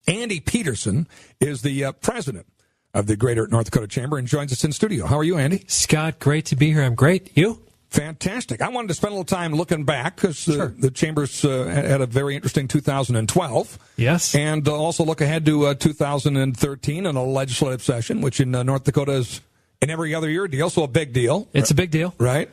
Andy Peterson is the president of the Greater North Dakota Chamber and joins us in studio. How are you, Andy? Scott, great to be here. I'm great. You? Fantastic. I wanted to spend a little time looking back because the Chamber's had a very interesting 2012. Yes. And also look ahead to 2013 and a legislative session, which in North Dakota is an every other year deal, so a big deal. It's a big deal. Right.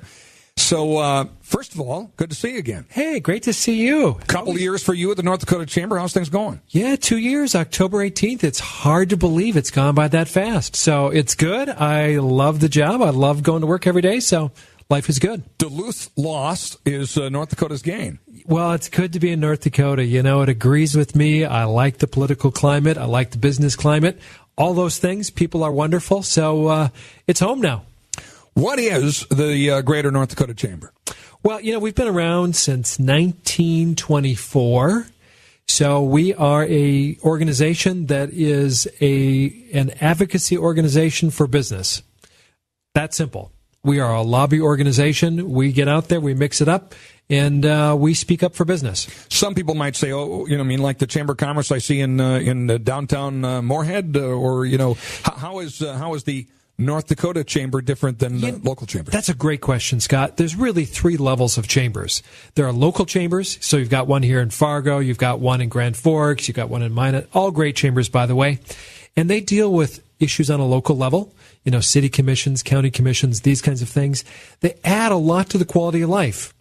So, first of all, good to see you again. Hey, great to see you. Couple of years for you at the North Dakota Chamber. How's things going? Yeah, 2 years, October 18th. It's hard to believe it's gone by that fast. So it's good. I love the job. I love going to work every day. So life is good. Duluth loss is North Dakota's gain. Well, it's good to be in North Dakota. You know, it agrees with me. I like the political climate. I like the business climate. All those things. People are wonderful. So it's home now. What is the Greater North Dakota Chamber? Well, you know, we've been around since 1924. So we are a organization that is an advocacy organization for business. That simple. We are a lobby organization. We get out there, we mix it up, and we speak up for business. Some people might say, oh, you know, I mean, like the Chamber of Commerce I see in downtown Moorhead, or, you know, how is the North Dakota Chamber different than the local chamber? That's a great question, Scott. There's really three levels of chambers. There are local chambers, so you've got one here in Fargo, you've got one in Grand Forks, you've got one in Minot, all great chambers, by the way. And they deal with issues on a local level, you know, city commissions, county commissions, these kinds of things. They add a lot to the quality of life.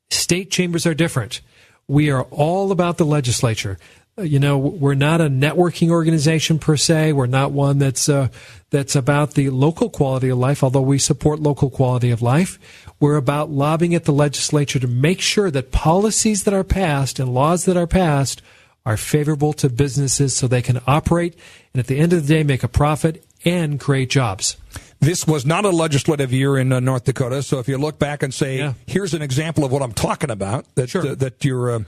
State chambers are different. We are all about the legislature. You know, we're not a networking organization per se. We're not one that's about the local quality of life, although we support local quality of life. We're about lobbying at the legislature to make sure that policies that are passed and laws that are passed are favorable to businesses so they can operate and at the end of the day make a profit and create jobs. This was not a legislative year in North Dakota, so if you look back and say, here's an example of what I'm talking about, that your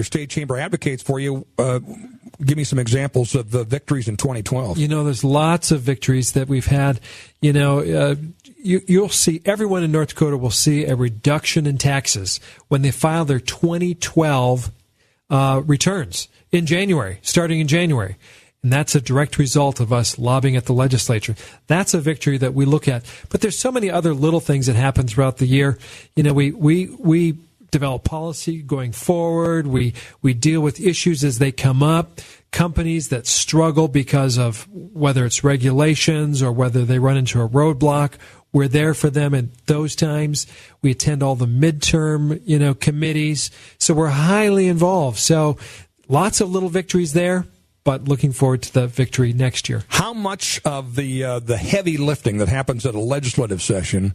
state chamber advocates for you, give me some examples of the victories in 2012. You know, there's lots of victories that we've had. You know, you'll see, everyone in North Dakota will see a reduction in taxes when they file their 2012 returns in January, starting in January. And that's a direct result of us lobbying at the legislature. That's a victory that we look at. But there's so many other little things that happen throughout the year. You know, we develop policy going forward. We deal with issues as they come up. Companies that struggle because of whether it's regulations or whether they run into a roadblock, we're there for them at those times. We attend all the midterm, you know, committees. So we're highly involved. So lots of little victories there, but looking forward to the victory next year. How much of the heavy lifting that happens at a legislative session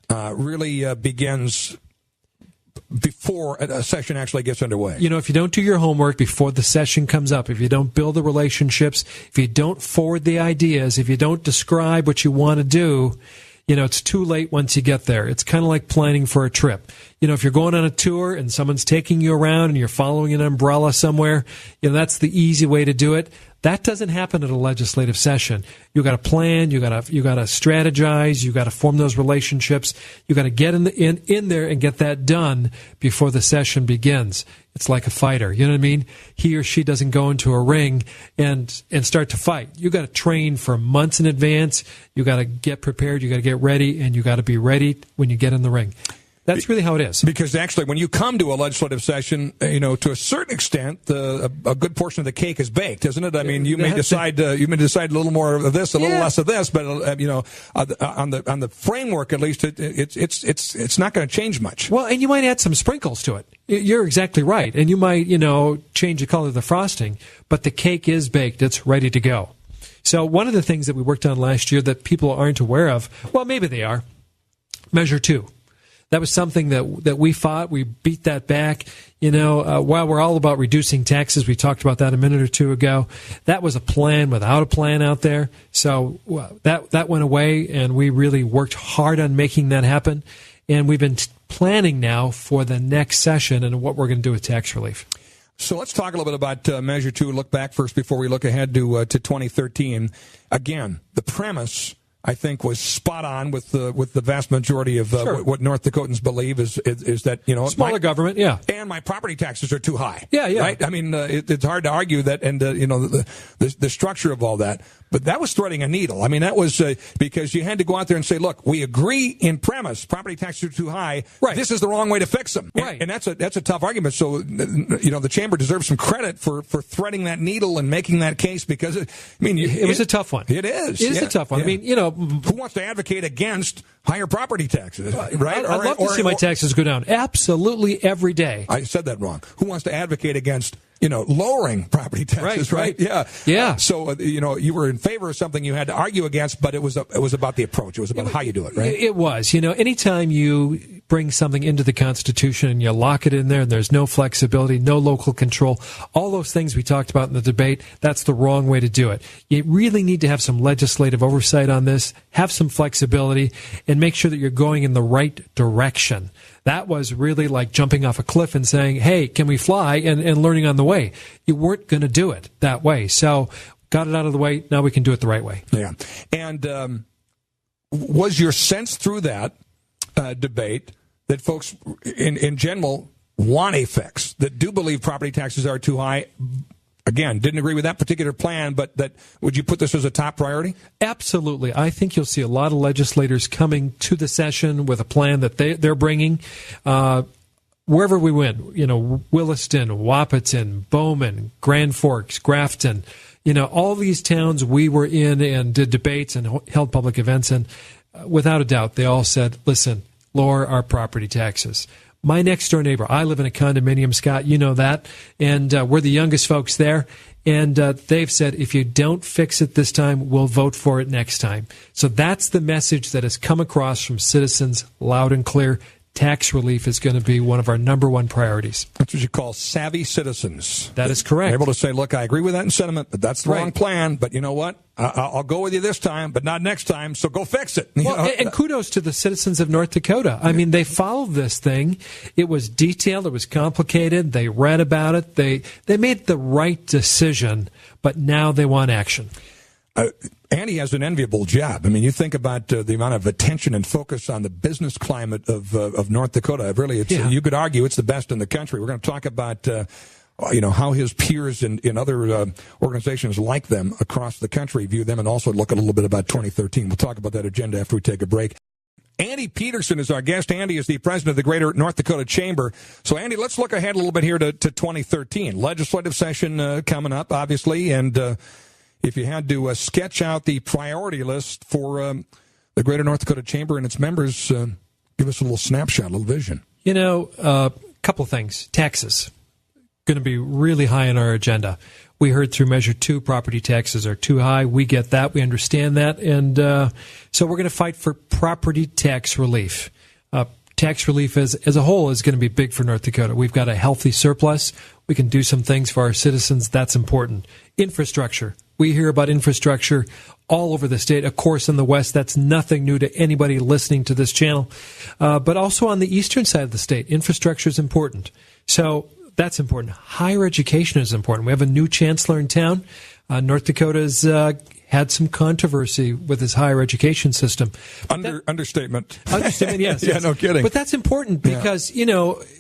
really begins before a session actually gets underway? You know, if you don't do your homework before the session comes up, if you don't build the relationships, if you don't forward the ideas, if you don't describe what you want to do, you know, it's too late once you get there. It's kind of like planning for a trip. You know, if you're going on a tour and someone's taking you around and you're following an umbrella somewhere, you know, that's the easy way to do it. That doesn't happen at a legislative session. You got to plan, you got to strategize, you got to form those relationships. You got to get in there and get that done before the session begins. It's like a fighter, you know what I mean? He or she doesn't go into a ring and start to fight. You got to train for months in advance. You got to get prepared, you got to get ready, and you got to be ready when you get in the ring. That's really how it is. Because actually, when you come to a legislative session, you know, to a certain extent, a good portion of the cake is baked, isn't it? I mean, you may decide a little more of this, a little less of this, but you know, on the framework at least, it's not going to change much. Well, and you might add some sprinkles to it. You're exactly right, and you might, you know, change the color of the frosting, but the cake is baked; it's ready to go. So one of the things that we worked on last year that people aren't aware of, well, maybe they are, Measure 2. That was something that we fought. We beat that back. You know, while we're all about reducing taxes, we talked about that a minute or two ago. That was a plan without a plan out there. So that went away, and we really worked hard on making that happen. And we've been planning now for the next session and what we're going to do with tax relief. So let's talk a little bit about Measure 2. Look back first before we look ahead to 2013. Again, the premise I think was spot on with the vast majority of what North Dakotans believe is that smaller government, and my property taxes are too high. Yeah. Right. I mean, it's hard to argue that, and the structure of all that. But that was threading a needle. I mean, that was because you had to go out there and say, look, we agree in premise, property taxes are too high. Right. This is the wrong way to fix them. Right. And that's a tough argument. So, the chamber deserves some credit for threading that needle and making that case because, it was a tough one. It is. It is a tough one. Yeah. I mean, who wants to advocate against higher property taxes, right? I'd love to see my taxes go down. Absolutely every day. I said that wrong. Who wants to advocate against, lowering property taxes, right? Yeah. So, you were in favor of something you had to argue against, but it was about the approach. It was about how you do it, right? It was. Anytime you bring something into the Constitution and you lock it in there and there's no flexibility, no local control, all those things we talked about in the debate, that's the wrong way to do it. You really need to have some legislative oversight on this, have some flexibility, and make sure that you're going in the right direction. That was really like jumping off a cliff and saying, hey, can we fly, and learning on the way. You weren't going to do it that way. So got it out of the way. Now we can do it the right way. Yeah. And was your sense through that debate that folks in general want a fix, that do believe property taxes are too high? Again, didn't agree with that particular plan, but would you put this as a top priority? Absolutely. I think you'll see a lot of legislators coming to the session with a plan that they're bringing. Wherever we went, Williston, Wahpeton, Bowman, Grand Forks, Grafton, all these towns we were in and did debates and held public events in, without a doubt, they all said, listen, lower our property taxes. My next door neighbor, I live in a condominium, Scott, you know that, and we're the youngest folks there, and they've said, if you don't fix it this time, we'll vote for it next time. So that's the message that has come across from citizens loud and clear. Tax relief is going to be one of our number one priorities. That's what you call savvy citizens. That is correct. They're able to say, look, I agree with that in sentiment, but that's the wrong plan. But you know what? I'll go with you this time, but not next time, so go fix it. And kudos to the citizens of North Dakota. I mean, they followed this thing. It was detailed. It was complicated. They read about it. They made the right decision, but now they want action. Andy has an enviable job. I mean, you think about the amount of attention and focus on the business climate of North Dakota. Really, you could argue it's the best in the country. We're going to talk about how his peers in other organizations like them across the country view them, and also look a little bit about 2013. We'll talk about that agenda after we take a break. Andy Peterson is our guest. Andy is the president of the Greater North Dakota Chamber. So, Andy, let's look ahead a little bit here to 2013. Legislative session coming up, obviously, and if you had to sketch out the priority list for the Greater North Dakota Chamber and its members, give us a little snapshot, a little vision. A couple of things. Taxes. Going to be really high on our agenda. We heard through Measure 2 property taxes are too high. We get that. We understand that. And so we're going to fight for property tax relief. Tax relief as a whole is going to be big for North Dakota. We've got a healthy surplus. We can do some things for our citizens. That's important. Infrastructure. We hear about infrastructure all over the state. Of course, in the West, that's nothing new to anybody listening to this channel. But also on the eastern side of the state, infrastructure is important. So that's important. Higher education is important. We have a new chancellor in town. North Dakota's had some controversy with his higher education system. Understatement. Understatement, yes. Yeah, no kidding. But that's important because,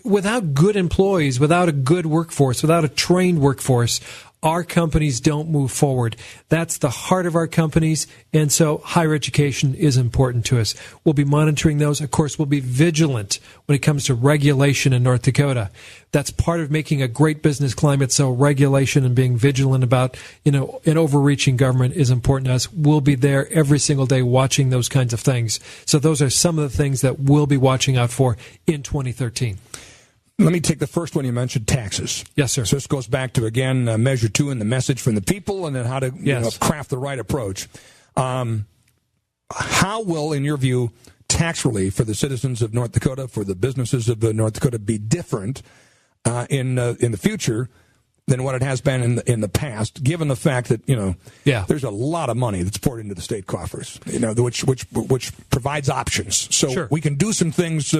without good employees, without a good workforce, without a trained workforce, our companies don't move forward. That's the heart of our companies, and so higher education is important to us. We'll be monitoring those. Of course, we'll be vigilant when it comes to regulation in North Dakota. That's part of making a great business climate, so regulation and being vigilant about, an overreaching government is important to us. We'll be there every single day watching those kinds of things. So those are some of the things that we'll be watching out for in 2013. Let me take the first one you mentioned, taxes. Yes, sir. So this goes back to, again, Measure 2 and the message from the people, and then how to craft the right approach. How will, in your view, tax relief for the citizens of North Dakota, for the businesses of North Dakota, be different in the future than what it has been in the past, given the fact that, there's a lot of money that's poured into the state coffers, which provides options. So we can do some things,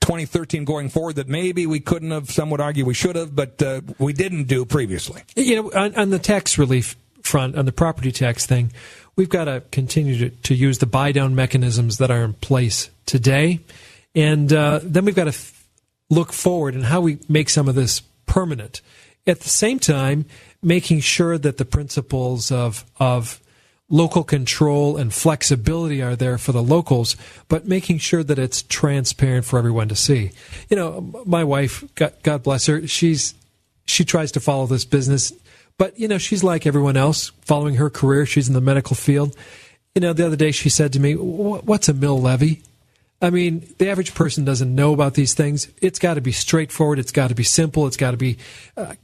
2013 going forward that maybe we couldn't have, some would argue we should have, but we didn't do previously. On the tax relief front, on the property tax thing, we've got to continue to use the buy-down mechanisms that are in place today. And then we've got to look forward and how we make some of this permanent. At the same time, making sure that the principles of local control and flexibility are there for the locals, but making sure that it's transparent for everyone to see. You know, my wife, God bless her, she tries to follow this business, but, you know, she's like everyone else, following her career. She's in the medical field. You know, the other day she said to me, what's a mill levy? I mean, the average person doesn't know about these things. It's got to be straightforward. It's got to be simple. It's got to be,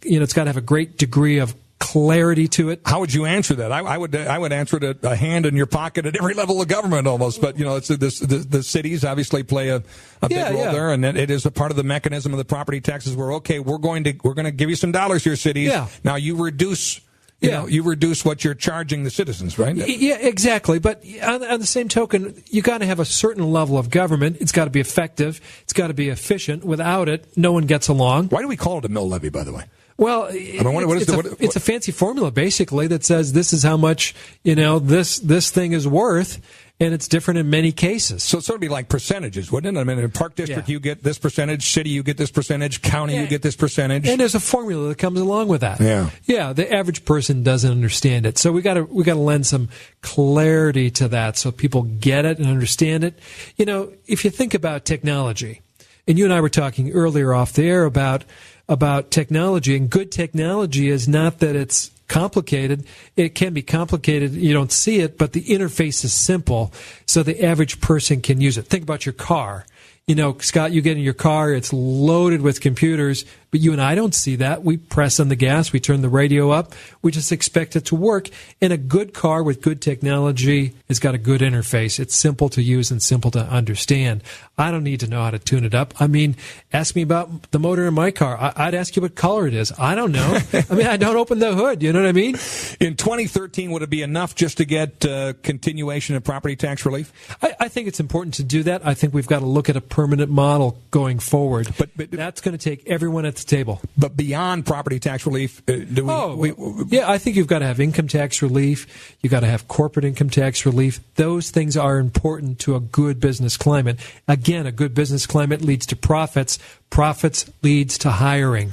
it's got to have a great degree of clarity to it. How would you answer that? I would answer it a hand in your pocket at every level of government almost. But, you know, it's the cities obviously play a big role there, and it is a part of the mechanism of the property taxes where, okay, we're going to give you some dollars here, cities. Yeah. Now you reduce. You reduce what you're charging the citizens, right? Yeah, exactly. But on the same token, you got to have a certain level of government. It's got to be effective. It's got to be efficient. Without it, no one gets along. Why do we call it a mill levy, by the way? Well, it's a fancy formula, basically, that says this is how much, this thing is worth, and it's different in many cases. So it's sort of be like percentages, wouldn't it? I mean, in Park District, you get this percentage, city, you get this percentage, county, you get this percentage. And there's a formula that comes along with that. Yeah. Yeah, the average person doesn't understand it. So we got to lend some clarity to that so people get it and understand it. You know, if you think about technology, and you and I were talking earlier off the air about technology, and good technology is not that it's complicated. It can be complicated. You don't see it, but the interface is simple, so the average person can use it. Think about your car. You know, Scott, you get in your car, it's loaded with computers, but you and I don't see that. We press on the gas, we turn the radio up, we just expect it to work. And a good car with good technology has got a good interface. It's simple to use and simple to understand. I don't need to know how to tune it up. I mean, ask me about the motor in my car. I'd ask you what color it is. I don't know. I mean, I don't open the hood. You know what I mean? In 2013, would it be enough just to get continuation of property tax relief? I think it's important to do that. I think we've got to look at a permanent model going forward. But that's going to take everyone at the table. But beyond property tax relief, I think you've got to have income tax relief. You've got to have corporate income tax relief. Those things are important to a good business climate. Again, a good business climate leads to profits. Profits leads to hiring.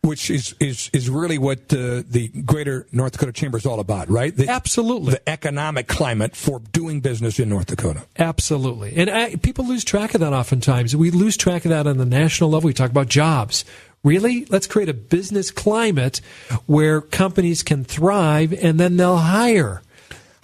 Which is really what the Greater North Dakota Chamber is all about, right? Absolutely. The economic climate for doing business in North Dakota. Absolutely. And people lose track of that oftentimes. We lose track of that on the national level. We talk about jobs. Really? Let's create a business climate where companies can thrive, and then they'll hire.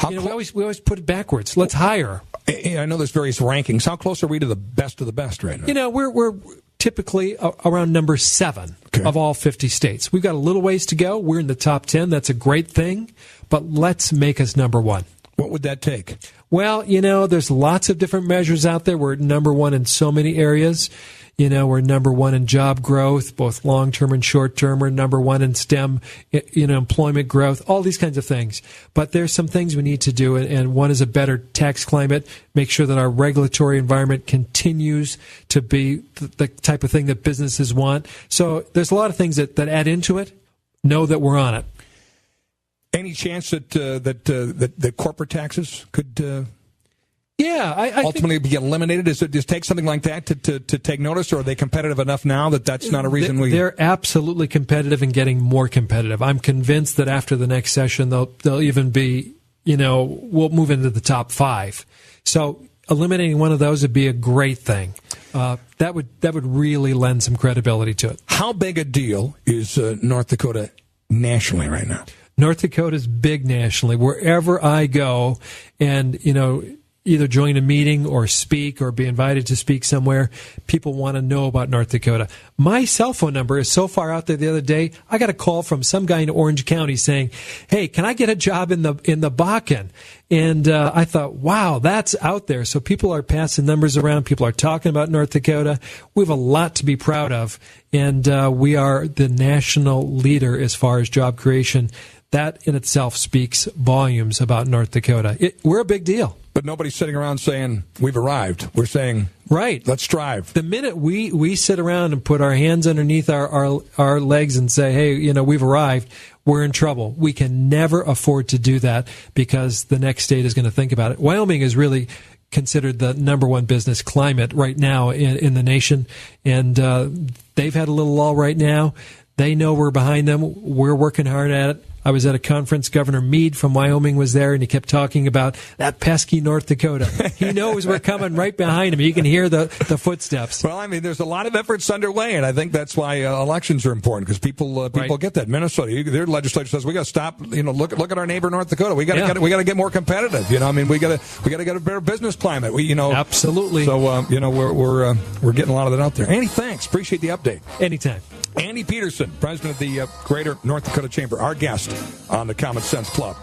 We always put it backwards. Let's hire. I know there's various rankings. How close are we to the best of the best right now? You know, we're typically around number 7 of all 50 states. We've got a little ways to go. We're in the top 10. That's a great thing. But let's make us number 1. What would that take? Well, you know, there's lots of different measures out there. We're number 1 in so many areas. You know, we're number 1 in job growth, both long-term and short-term. We're number 1 in STEM, employment growth, all these kinds of things. But there's some things we need to do, and one is a better tax climate, make sure that our regulatory environment continues to be the type of thing that businesses want. So there's a lot of things that add into it. Know that we're on it. Any chance that corporate taxes could... I ultimately be eliminated? Does it take something like that to take notice, or are they competitive enough now that that's not a reason They're absolutely competitive and getting more competitive. I'm convinced that after the next session, they'll even be, we'll move into the top 5. So eliminating one of those would be a great thing. That would really lend some credibility to it. How big a deal is North Dakota nationally right now? North Dakota's big nationally. Wherever I go, and either join a meeting or speak or be invited to speak somewhere, people want to know about North Dakota. My cell phone number is so far out there. The other day, I got a call from some guy in Orange County saying, "Hey, can I get a job in the Bakken?" And I thought, wow, that's out there. So people are passing numbers around. People are talking about North Dakota. We have a lot to be proud of, and we are the national leader as far as job creation. That in itself speaks volumes about North Dakota. We're a big deal. But nobody's sitting around saying, we've arrived. We're saying, Right. Let's strive. The minute we sit around and put our hands underneath our legs and say, hey, we've arrived, we're in trouble. We can never afford to do that because the next state is going to think about it. Wyoming is really considered the number one business climate right now in the nation, and they've had a little lull right now. They know we're behind them. We're working hard at it. I was at a conference. Governor Meade from Wyoming was there, and he kept talking about that pesky North Dakota. He knows we're coming right behind him. You can hear the footsteps. Well, I mean, there's a lot of efforts underway, and I think that's why elections are important, because people get that. Minnesota, their legislature says we got to stop. Look at our neighbor North Dakota. We got to get more competitive. I mean, we got to get a better business climate. Absolutely. So we're getting a lot of that out there. Andy, thanks. Appreciate the update. Anytime. Andy Peterson, president of the Greater North Dakota Chamber, our guest on the Common Sense Club.